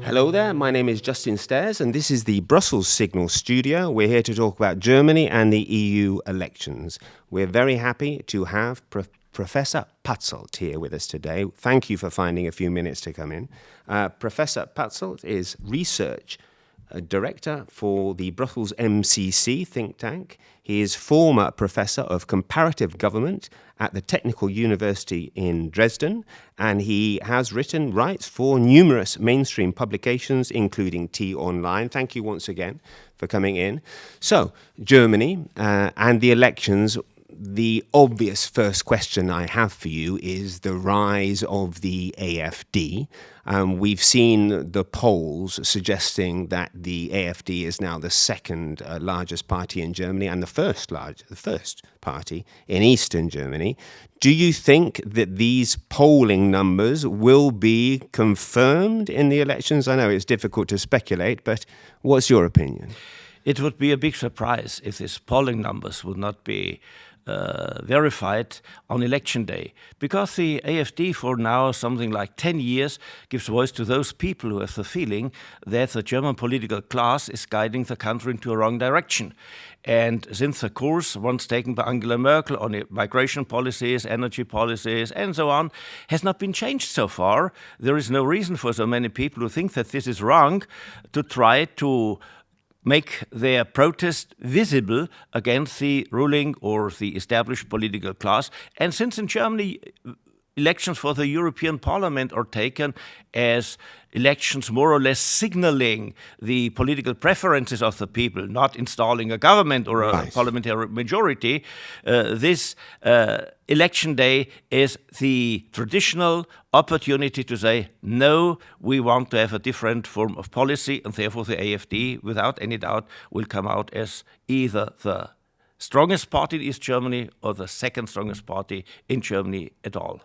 Hello there, my name is Justin Stairs and this is the Brussels Signal Studio. We're here to talk about Germany and the EU elections. We're very happy to have Professor Patzelt here with us today. Thank you for finding a few minutes to come in. Professor Patzelt is research director for the Brussels MCC think tank. He is former professor of comparative government at the Technical University in Dresden, and he writes for numerous mainstream publications, including T-Online. Thank you once again for coming in. So, Germany and the elections. The obvious first question I have for you is the rise of the AfD. We've seen the polls suggesting that the AfD is now the second largest party in Germany and the first party in Eastern Germany. Do you think that these polling numbers will be confirmed in the elections? I know it's difficult to speculate, but what's your opinion? It would be a big surprise if these polling numbers would not be verified on election day, because the AfD for now something like 10 years gives voice to those people who have the feeling that the German political class is guiding the country into a wrong direction. And since the course once taken by Angela Merkel on migration policies, energy policies, and so on, has not been changed so far, there is no reason for so many people who think that this is wrong to try to make their protest visible against the ruling or the established political class. And since in Germany elections for the European Parliament are taken as elections more or less signaling the political preferences of the people, not installing a government or a parliamentary majority, this election day is the traditional opportunity to say, no, we want to have a different form of policy, and therefore the AfD, without any doubt, will come out as either the strongest party in East Germany or the second strongest party in Germany at all.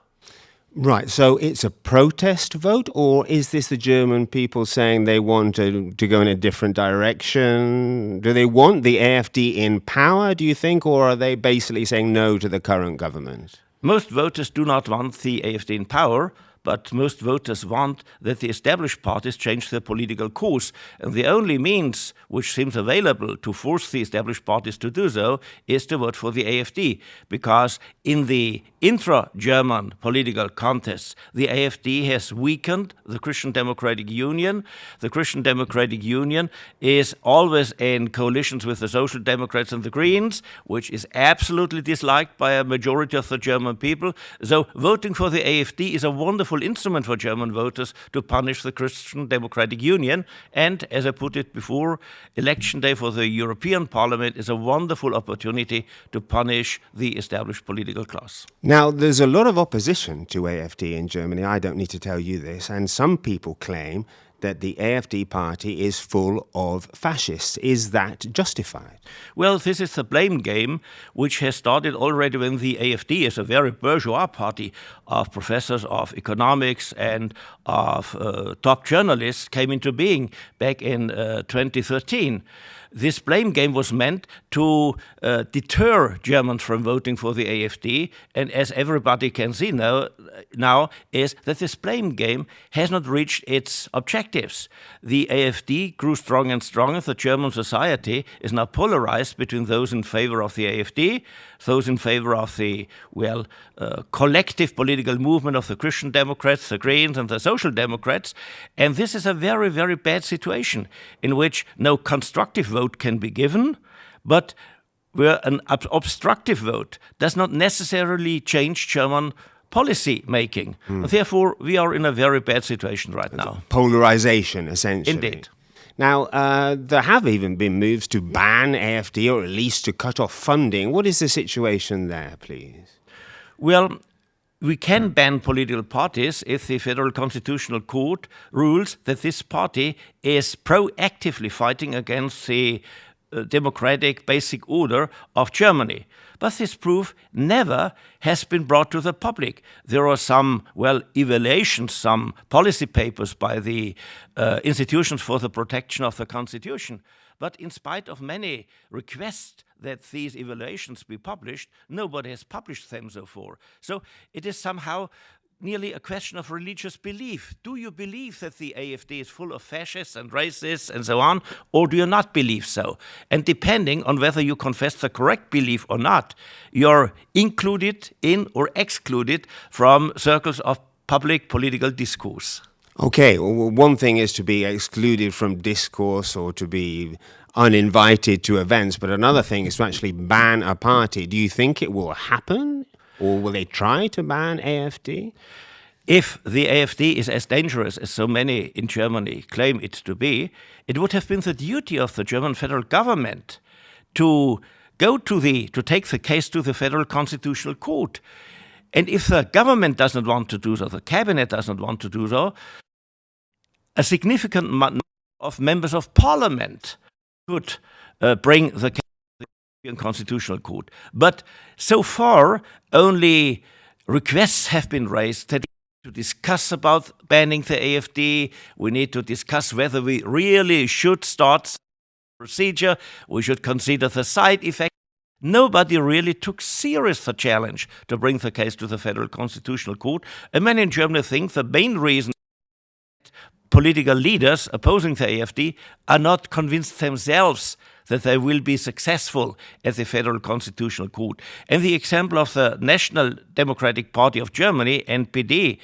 Right, so it's a protest vote, or is this the German people saying they want to go in a different direction? Do they want the AfD in power, do you think, or are they basically saying no to the current government? Most voters do not want the AfD in power, but most voters want that the established parties change their political course. And the only means which seems available to force the established parties to do so is to vote for the AfD. Because in the intra-German political contests, the AfD has weakened the Christian Democratic Union. The Christian Democratic Union is always in coalitions with the Social Democrats and the Greens, which is absolutely disliked by a majority of the German people. So voting for the AfD is a wonderful instrument for German voters to punish the Christian Democratic Union. And as I put it before, election day for the European Parliament is a wonderful opportunity to punish the established political class. Now, there's a lot of opposition to AfD in Germany. I don't need to tell you this. And some people claim that the AfD party is full of fascists. Is that justified? Well, this is the blame game, which has started already when the AfD, as a very bourgeois party of professors of economics and of top journalists, came into being back in 2013. This blame game was meant to deter Germans from voting for the AfD, and as everybody can see now is that this blame game has not reached its objectives. The AfD grew strong and stronger. The German society is now polarized between those in favor of the AfD, those in favor of the, collective political movement of the Christian Democrats, the Greens and the Social Democrats. And this is a very, very bad situation in which no constructive vote can be given, but where an obstructive vote does not necessarily change German policy making. Therefore, we are in a very bad situation right now. Polarization, essentially. Indeed. Now, there have even been moves to ban AfD or at least to cut off funding. What is the situation there, please? Well, we can ban political parties if the Federal Constitutional Court rules that this party is proactively fighting against the democratic basic order of Germany. But this proof never has been brought to the public. There are some, evaluations, some policy papers by the institutions for the protection of the Constitution. But in spite of many requests that these evaluations be published, nobody has published them so far. So it is somehow nearly a question of religious belief. Do you believe that the AfD is full of fascists and racists and so on, or do you not believe so? And depending on whether you confess the correct belief or not, you're included in or excluded from circles of public political discourse. Okay, well, one thing is to be excluded from discourse or to be uninvited to events, but another thing is to actually ban a party. Do you think it will happen? Or will they try to ban AfD? If the AfD is as dangerous as so many in Germany claim it to be, it would have been the duty of the German federal government to take the case to the Federal Constitutional Court. And if the government doesn't want to do so, the cabinet doesn't want to do so, a significant number of members of parliament could bring the case to the European Constitutional Court. But so far, only requests have been raised that to discuss about banning the AfD. We need to discuss whether we really should start procedure. We should consider the side effects. Nobody really took serious the challenge to bring the case to the Federal Constitutional Court. And many in Germany think the main reason political leaders opposing the AfD are not convinced themselves that they will be successful at the Federal Constitutional Court. And the example of the National Democratic Party of Germany, NPD,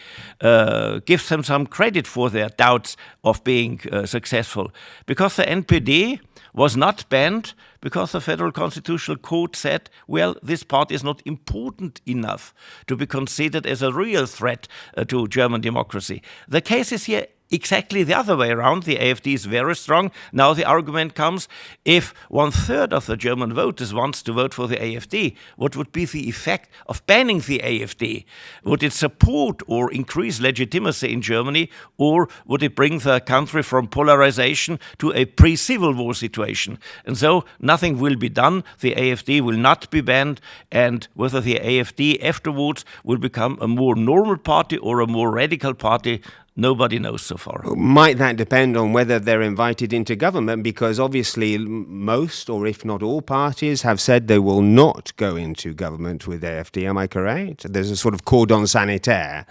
gives them some credit for their doubts of being successful. Because the NPD was not banned because the Federal Constitutional Court said, well, this party is not important enough to be considered as a real threat to German democracy. The case is here exactly the other way around. The AfD is very strong. Now the argument comes, if 1/3 of the German voters wants to vote for the AfD, what would be the effect of banning the AfD? Would it support or increase legitimacy in Germany, or would it bring the country from polarisation to a pre-Civil War situation? And so nothing will be done. The AfD will not be banned, and whether the AfD afterwards will become a more normal party or a more radical party, nobody knows so far. Might that depend on whether they're invited into government? Because obviously most, or if not all parties, have said they will not go into government with AfD. Am I correct? There's a sort of cordon sanitaire.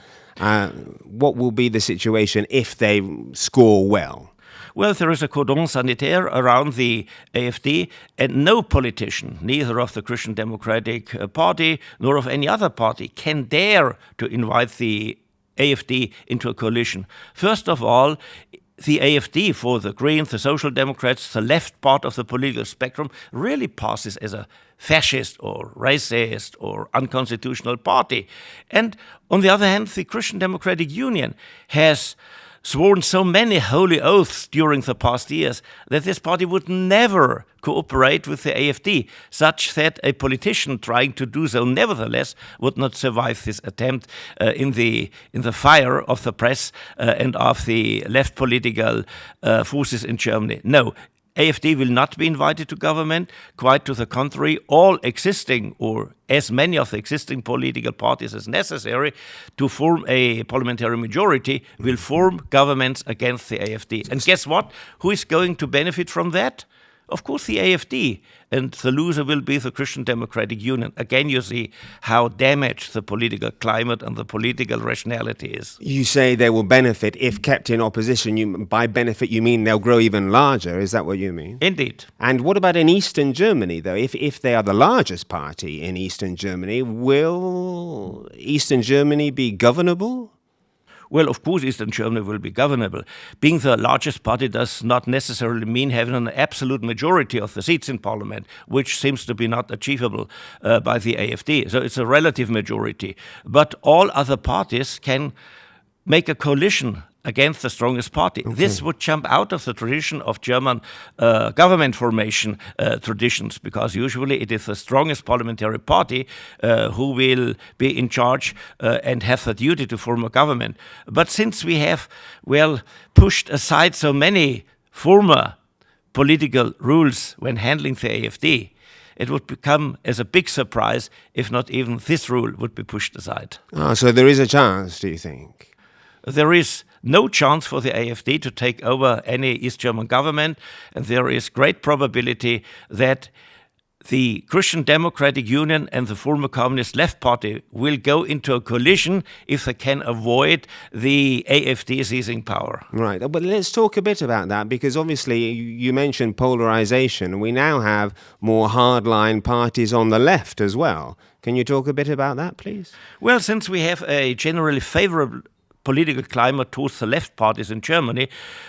What will be the situation if they score well? Well, there is a cordon sanitaire around the AfD, and no politician, neither of the Christian Democratic Party nor of any other party, can dare to invite the AfD into a coalition. First of all, the AfD, for the Greens, the Social Democrats, the left part of the political spectrum, really passes as a fascist or racist or unconstitutional party. And on the other hand, the Christian Democratic Union has sworn so many holy oaths during the past years that this party would never cooperate with the AfD, such that a politician trying to do so nevertheless would not survive this attempt in the fire of the press and of the left political forces in Germany. No, AfD will not be invited to government. Quite to the contrary, all existing, or as many of the existing political parties as necessary to form a parliamentary majority, will form governments against the AfD. And guess what? Who is going to benefit from that? Of course, the AfD, and the loser will be the Christian Democratic Union. Again, you see how damaged the political climate and the political rationality is. You say they will benefit if kept in opposition. By benefit, you mean they'll grow even larger. Is that what you mean? Indeed. And what about in Eastern Germany, though? If they are the largest party in Eastern Germany, will Eastern Germany be governable? Well, of course, Eastern Germany will be governable. Being the largest party does not necessarily mean having an absolute majority of the seats in parliament, which seems to be not achievable by the AfD. So it's a relative majority. But all other parties can make a coalition against the strongest party. Okay. This would jump out of the tradition of German government formation traditions, because usually it is the strongest parliamentary party who will be in charge and have the duty to form a government. But since we have, pushed aside so many former political rules when handling the AfD, it would become as a big surprise if not even this rule would be pushed aside. So there is a chance, do you think? There is no chance for the AfD to take over any East German government, and there is great probability that the Christian Democratic Union and the former Communist Left Party will go into a coalition if they can avoid the AfD seizing power. Right, but let's talk a bit about that, because obviously you mentioned polarization. We now have more hardline parties on the left as well. Can you talk a bit about that, please? Well, since we have a generally favorable political climate towards the left parties in Germany,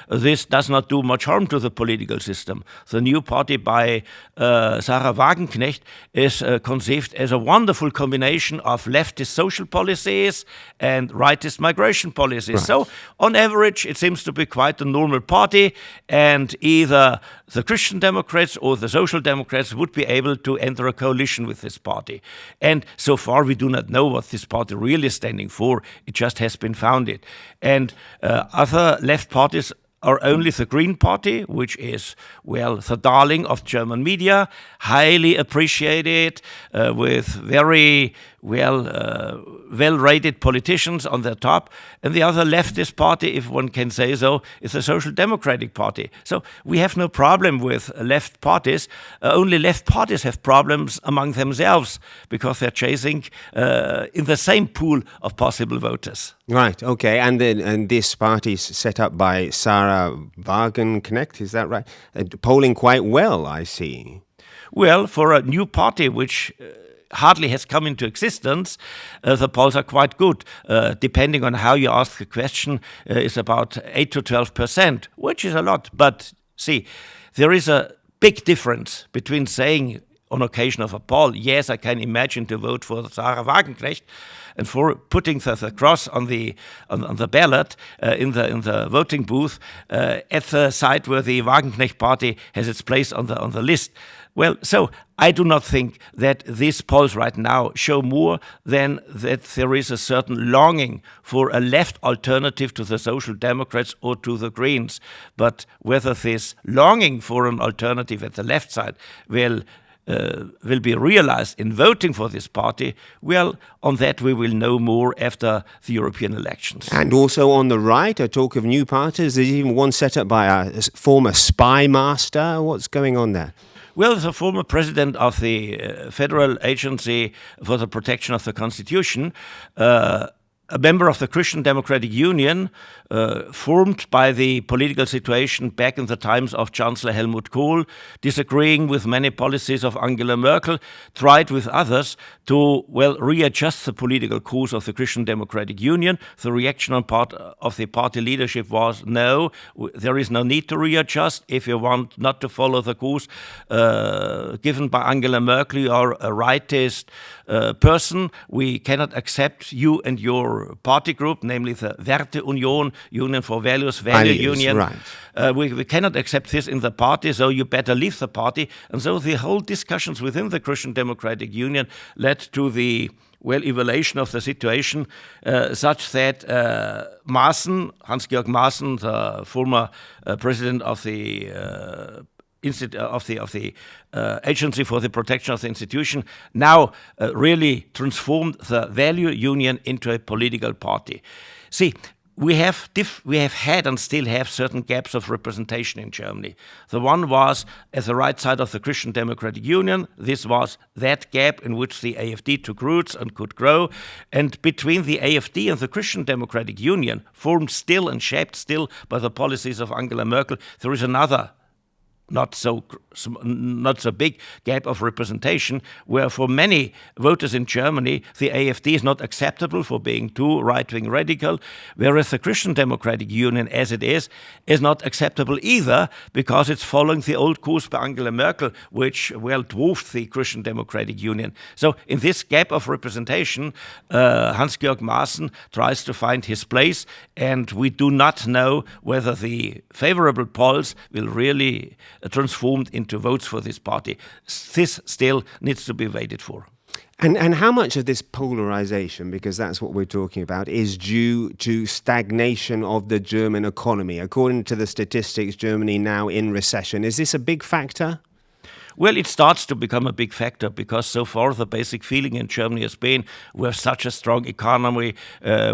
this does not do much harm to the political system. The new party by Sarah Wagenknecht is conceived as a wonderful combination of leftist social policies and rightist migration policies. Right. So, on average, it seems to be quite a normal party, and either the Christian Democrats or the Social Democrats would be able to enter a coalition with this party. And so far, we do not know what this party really is standing for. It just has been founded. And other left parties are only the Green Party, which is, well, the darling of German media, highly appreciated, with very well-rated politicians on their top. And the other leftist party, if one can say so, is the Social Democratic Party. So we have no problem with left parties. Only left parties have problems among themselves because they're chasing in the same pool of possible voters. Right, okay, and this party is set up by Sarah Wagenknecht, is that right? Polling quite well, I see. Well, for a new party which hardly has come into existence, the polls are quite good. Depending on how you ask the question, is about 8 to 12%, which is a lot. But see, there is a big difference between saying on occasion of a poll, yes, I can imagine to vote for Sarah Wagenknecht, and for putting the cross on the ballot in the voting booth at the site where the Wagenknecht party has its place on the list. Well, so I do not think that these polls right now show more than that there is a certain longing for a left alternative to the Social Democrats or to the Greens. But whether this longing for an alternative at the left side will be realized in voting for this party, well, on that we will know more after the European elections. And also on the right, I talk of new parties. There's even one set up by a former spy master. What's going on there? Well, the former president of the Federal Agency for the Protection of the Constitution, a member of the Christian Democratic Union, formed by the political situation back in the times of Chancellor Helmut Kohl, disagreeing with many policies of Angela Merkel, tried with others to, well, readjust the political course of the Christian Democratic Union. The reaction on part of the party leadership was, no, there is no need to readjust. If you want not to follow the course given by Angela Merkel, you are a rightist person. We cannot accept you and your party group, namely the Werte Union, Union for Values, Value Union. Right. We cannot accept this in the party, so you better leave the party. And so the whole discussions within the Christian Democratic Union led to the, well, evaluation of the situation, such that Hans-Georg Maaßen, the former president of the Agency for the Protection of the Institution, now really transformed the Value Union into a political party. See, we have had and still have certain gaps of representation in Germany. The one was at the right side of the Christian Democratic Union. This was that gap in which the AfD took roots and could grow. And between the AfD and the Christian Democratic Union, formed still and shaped still by the policies of Angela Merkel, there is another not so big gap of representation, where for many voters in Germany, the AfD is not acceptable for being too right-wing radical, whereas the Christian Democratic Union, as it is not acceptable either, because it's following the old course by Angela Merkel, which, well, dwarfed the Christian Democratic Union. So in this gap of representation, Hans-Georg Maaßen tries to find his place, and we do not know whether the favorable polls will really transformed into votes for this party. This still needs to be waited for. And how much of this polarization, because that's what we're talking about, is due to stagnation of the German economy? According to the statistics, Germany now in recession. Is this a big factor? Well, it starts to become a big factor because so far the basic feeling in Germany has been we're such a strong economy,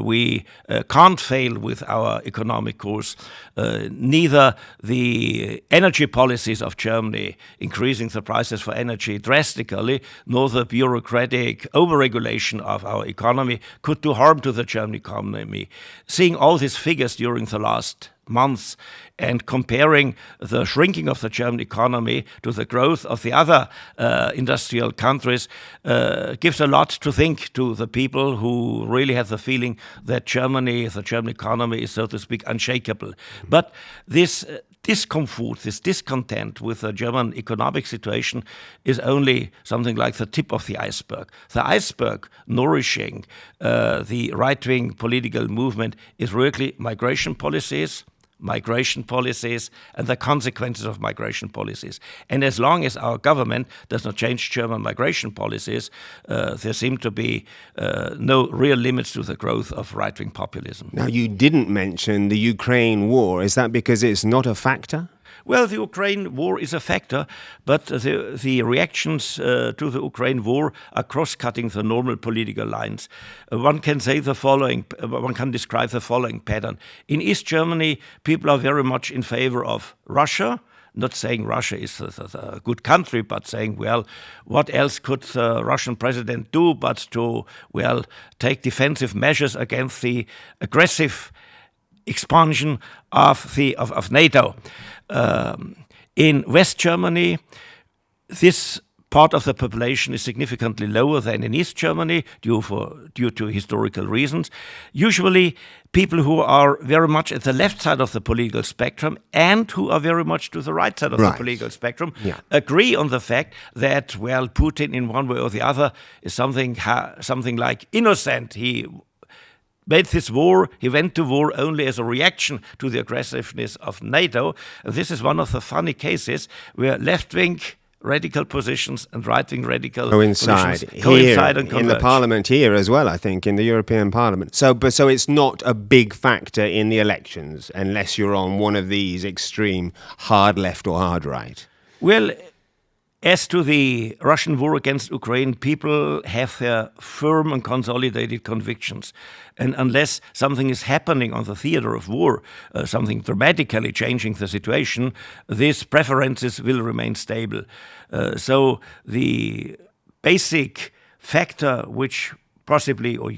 we can't fail with our economic course. Neither the energy policies of Germany, increasing the prices for energy drastically, nor the bureaucratic overregulation of our economy could do harm to the German economy. Seeing all these figures during the last months and comparing the shrinking of the German economy to the growth of the other industrial countries gives a lot to think to the people who really have the feeling that the German economy is, so to speak, unshakable. But this discomfort, this discontent with the German economic situation is only something like the tip of the iceberg. The iceberg nourishing the right-wing political movement is really migration policies and the consequences of migration policies. And as long as our government does not change German migration policies, there seem to be no real limits to the growth of right-wing populism. Now, you didn't mention the Ukraine war. Is that because it's not a factor? Well, the Ukraine war is a factor, but the reactions to the Ukraine war are cross-cutting the normal political lines. One can describe the following pattern. In East Germany, people are very much in favor of Russia, not saying Russia is a good country, but saying, well, what else could the Russian president do but to, well, take defensive measures against the aggressive expansion of NATO. In West Germany, this part of the population is significantly lower than in East Germany due to historical reasons. Usually, people who are very much at the left side of the political spectrum and who are very much to the right side of the political spectrum agree on the fact that, well, Putin in one way or the other is something like innocent. He made this war, he went to war only as a reaction to the aggressiveness of NATO. And this is one of the funny cases where left-wing radical positions and right-wing radical positions coincide and converge. In the parliament here as well, I think, in the European Parliament. So it's not a big factor in the elections unless you're on one of these extreme hard left or hard right. Well, as to the Russian war against Ukraine, people have their firm and consolidated convictions. And unless something is happening on the theater of war, something dramatically changing the situation, these preferences will remain stable. So the basic factor which possibly or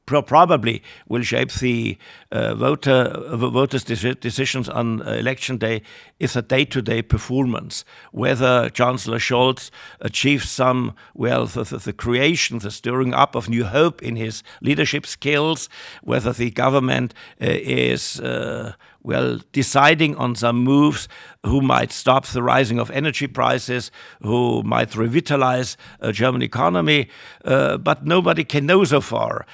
probably will shape the voters' decisions on election day is a day-to-day performance. Whether Chancellor Scholz achieves some, the creation, the stirring up of new hope in his leadership skills, whether the government is deciding on some moves who might stop the rising of energy prices, who might revitalize a German economy, but nobody can know so far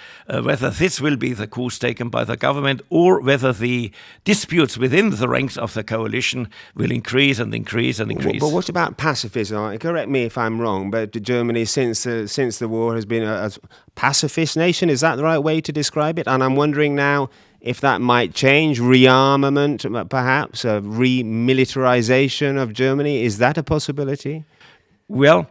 whether this will be the course taken by the government or whether the disputes within the ranks of the coalition will increase and increase and increase. But what about pacifism? Correct me if I'm wrong, but Germany since the war has been a pacifist nation. Is that the right way to describe it? And I'm wondering now if that might change, rearmament, perhaps, a remilitarization of Germany. Is that a possibility? Well,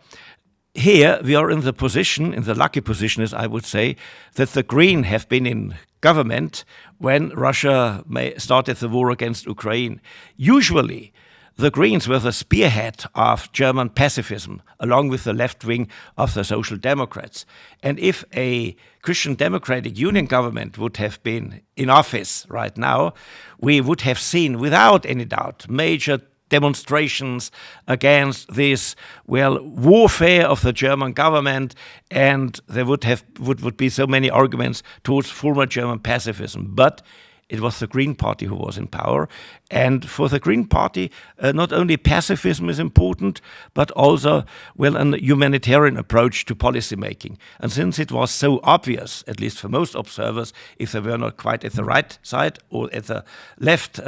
here we are in the lucky position, as I would say, that the Green have been in government when Russia started the war against Ukraine. Usually, the Greens were the spearhead of German pacifism, along with the left wing of the Social Democrats. And if a Christian Democratic Union government would have been in office right now, we would have seen, without any doubt, major demonstrations against this, warfare of the German government, and there would be so many arguments towards former German pacifism. But it was the Green Party who was in power. And for the Green Party, not only pacifism is important, but also, a humanitarian approach to policy making. And since it was so obvious, at least for most observers, if they were not quite at the right side or at the left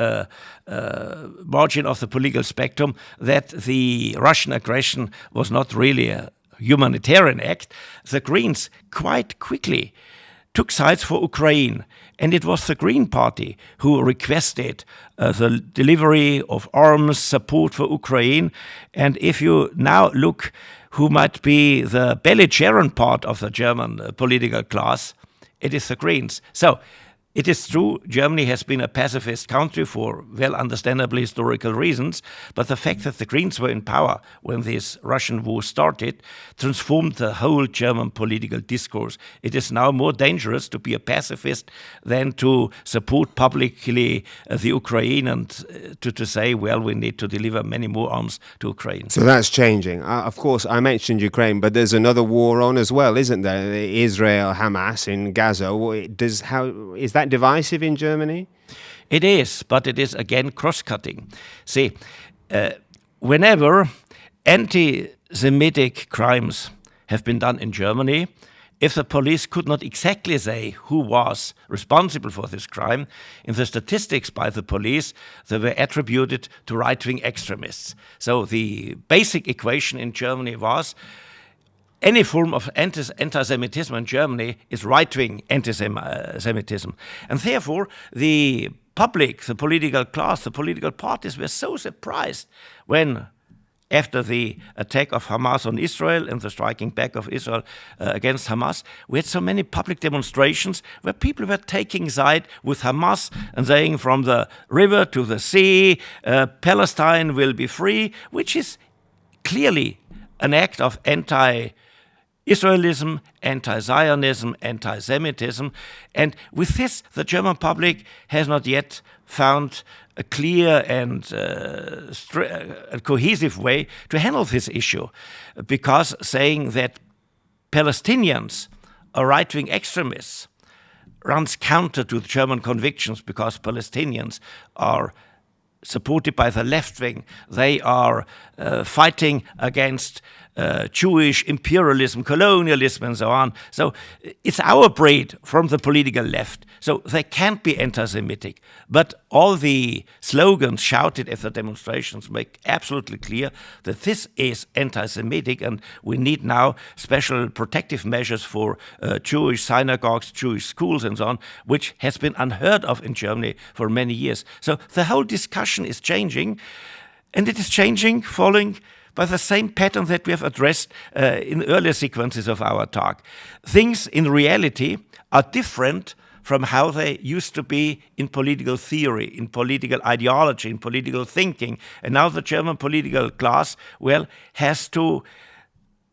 margin of the political spectrum, that the Russian aggression was not really a humanitarian act, the Greens quite quickly took sides for Ukraine. And it was the Green Party who requested the delivery of arms support for Ukraine. And if you now look who might be the belligerent part of the German political class, it is the Greens. So it is true, Germany has been a pacifist country for well understandable historical reasons, but the fact that the Greens were in power when this Russian war started transformed the whole German political discourse. It is now more dangerous to be a pacifist than to support publicly the Ukraine and to say, well, we need to deliver many more arms to Ukraine. So that's changing. Of course, I mentioned Ukraine, but there's another war on as well, isn't there? Israel, Hamas in Gaza. Is that divisive in Germany? It is, but it is again cross-cutting. See, whenever anti-Semitic crimes have been done in Germany, if the police could not exactly say who was responsible for this crime, in the statistics by the police, they were attributed to right-wing extremists. So the basic equation in Germany was any form of anti-Semitism in Germany is right-wing anti-Semitism. And therefore, the public, the political class, the political parties were so surprised when, after the attack of Hamas on Israel and the striking back of Israel against Hamas, we had so many public demonstrations where people were taking side with Hamas and saying from the river to the sea, Palestine will be free, which is clearly an act of anti-Israelism, anti-Zionism, anti-Semitism. And with this, the German public has not yet found a clear and a cohesive way to handle this issue, because saying that Palestinians are right-wing extremists runs counter to the German convictions, because Palestinians are supported by the left wing. They are fighting against Jewish imperialism, colonialism, and so on. So it's our breed from the political left. So they can't be anti-Semitic. But all the slogans shouted at the demonstrations make absolutely clear that this is anti-Semitic, and we need now special protective measures for Jewish synagogues, Jewish schools, and so on, which has been unheard of in Germany for many years. So the whole discussion is changing, and it is changing following by the same pattern that we have addressed in earlier sequences of our talk. Things in reality are different from how they used to be in political theory, in political ideology, in political thinking. And now the German political class, well, has to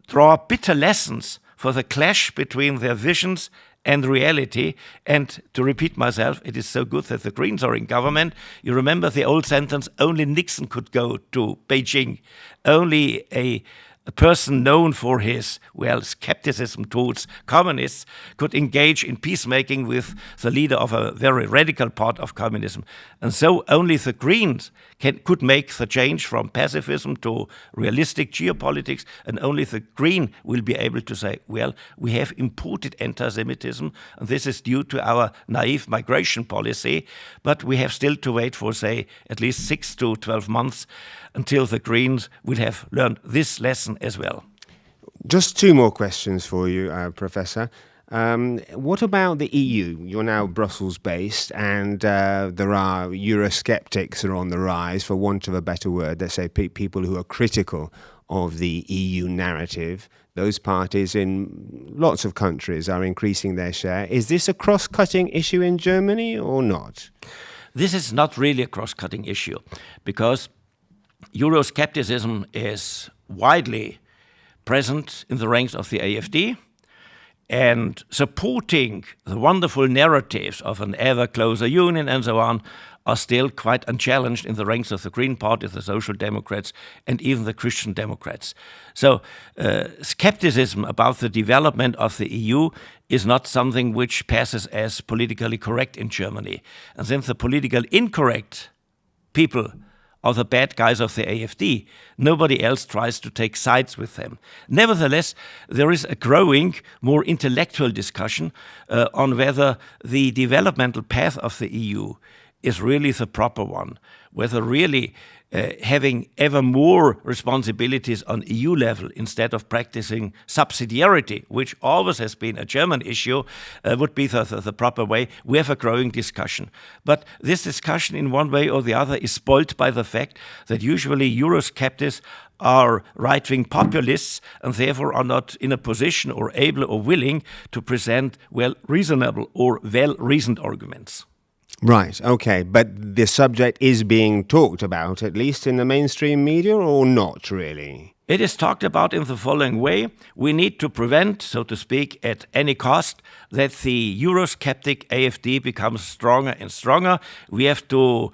draw bitter lessons for the clash between their visions and reality. And to repeat myself, it is so good that the Greens are in government. You remember the old sentence, only Nixon could go to Beijing. Only a person known for his, skepticism towards communists could engage in peacemaking with the leader of a very radical part of communism. And so only the Greens could make the change from pacifism to realistic geopolitics, and only the Green will be able to say, well, we have imported anti-Semitism, and this is due to our naive migration policy, but we have still to wait for, say, at least 6 to 12 months until the Greens will have learned this lesson as well. Just two more questions for you, Professor. What about the EU? You're now Brussels-based, and there are Euroskeptics are on the rise, for want of a better word. Let's say people who are critical of the EU narrative. Those parties in lots of countries are increasing their share. Is this a cross-cutting issue in Germany or not? This is not really a cross-cutting issue, because Euroscepticism is widely present in the ranks of the AfD, and supporting the wonderful narratives of an ever closer union and so on are still quite unchallenged in the ranks of the Green Party, the Social Democrats, and even the Christian Democrats. So skepticism about the development of the EU is not something which passes as politically correct in Germany. And since the politically incorrect people are the bad guys of the AfD, nobody else tries to take sides with them. Nevertheless, there is a growing, more intellectual discussion on whether the developmental path of the EU is really the proper one, whether really having ever more responsibilities on EU level instead of practicing subsidiarity, which always has been a German issue, would be the proper way. We have a growing discussion. But this discussion in one way or the other is spoiled by the fact that usually Eurosceptics are right-wing populists and therefore are not in a position or able or willing to present well-reasonable or well-reasoned arguments. Right, okay, but the subject is being talked about, at least in the mainstream media, or not really? It is talked about in the following way. We need to prevent, so to speak, at any cost, that the Eurosceptic AfD becomes stronger and stronger. We have to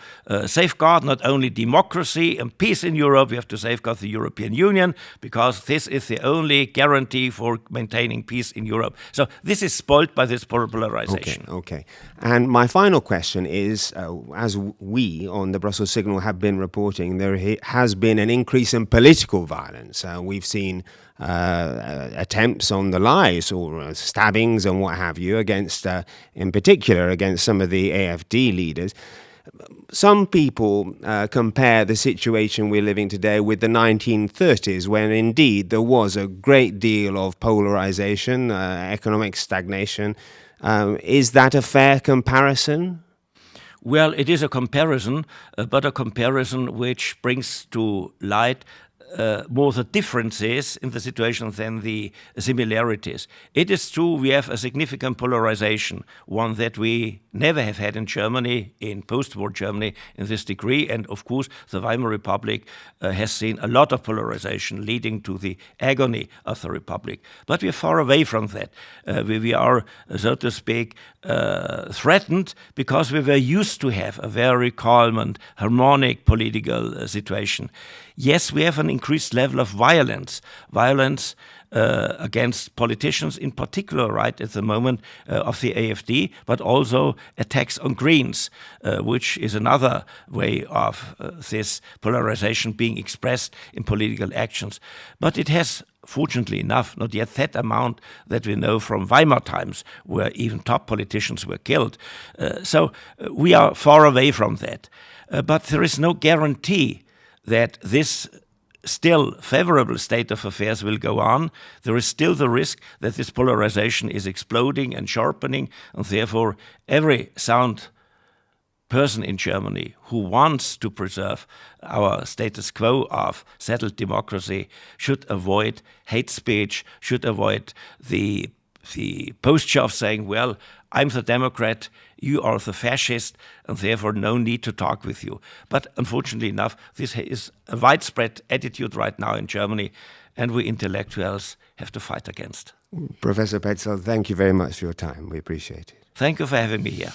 safeguard not only democracy and peace in Europe, we have to safeguard the European Union, because this is the only guarantee for maintaining peace in Europe. So this is spoiled by this polarization. Okay. And my final question is, as we on the Brussels Signal have been reporting, there has been an increase in political violence. We've seen attempts on the lives or stabbings and what have you against, in particular, against some of the AfD leaders. Some people compare the situation we're living today with the 1930s, when indeed there was a great deal of polarization, economic stagnation. Is that a fair comparison? Well, it is a comparison, but a comparison which brings to light more the differences in the situation than the similarities. It is true we have a significant polarization, one that we never have had in Germany, in post-war Germany, in this degree. And of course, the Weimar Republic has seen a lot of polarization leading to the agony of the Republic. But we are far away from that. We are, so to speak, threatened because we were used to have a very calm and harmonic political situation. Yes, we have an increased level of violence against politicians, in particular right at the moment of the AfD, but also attacks on Greens, which is another way of this polarization being expressed in political actions. But it has, fortunately enough, not yet that amount that we know from Weimar times, where even top politicians were killed. So we are far away from that. But there is no guarantee that this still favorable state of affairs will go on. There is still the risk that this polarization is exploding and sharpening, and therefore every sound person in Germany who wants to preserve our status quo of settled democracy should avoid hate speech, should avoid the posture of saying, well, I'm the Democrat, you are the fascist, and therefore no need to talk with you. But unfortunately enough, this is a widespread attitude right now in Germany, and we intellectuals have to fight against. Professor Patzelt, thank you very much for your time. We appreciate it. Thank you for having me here.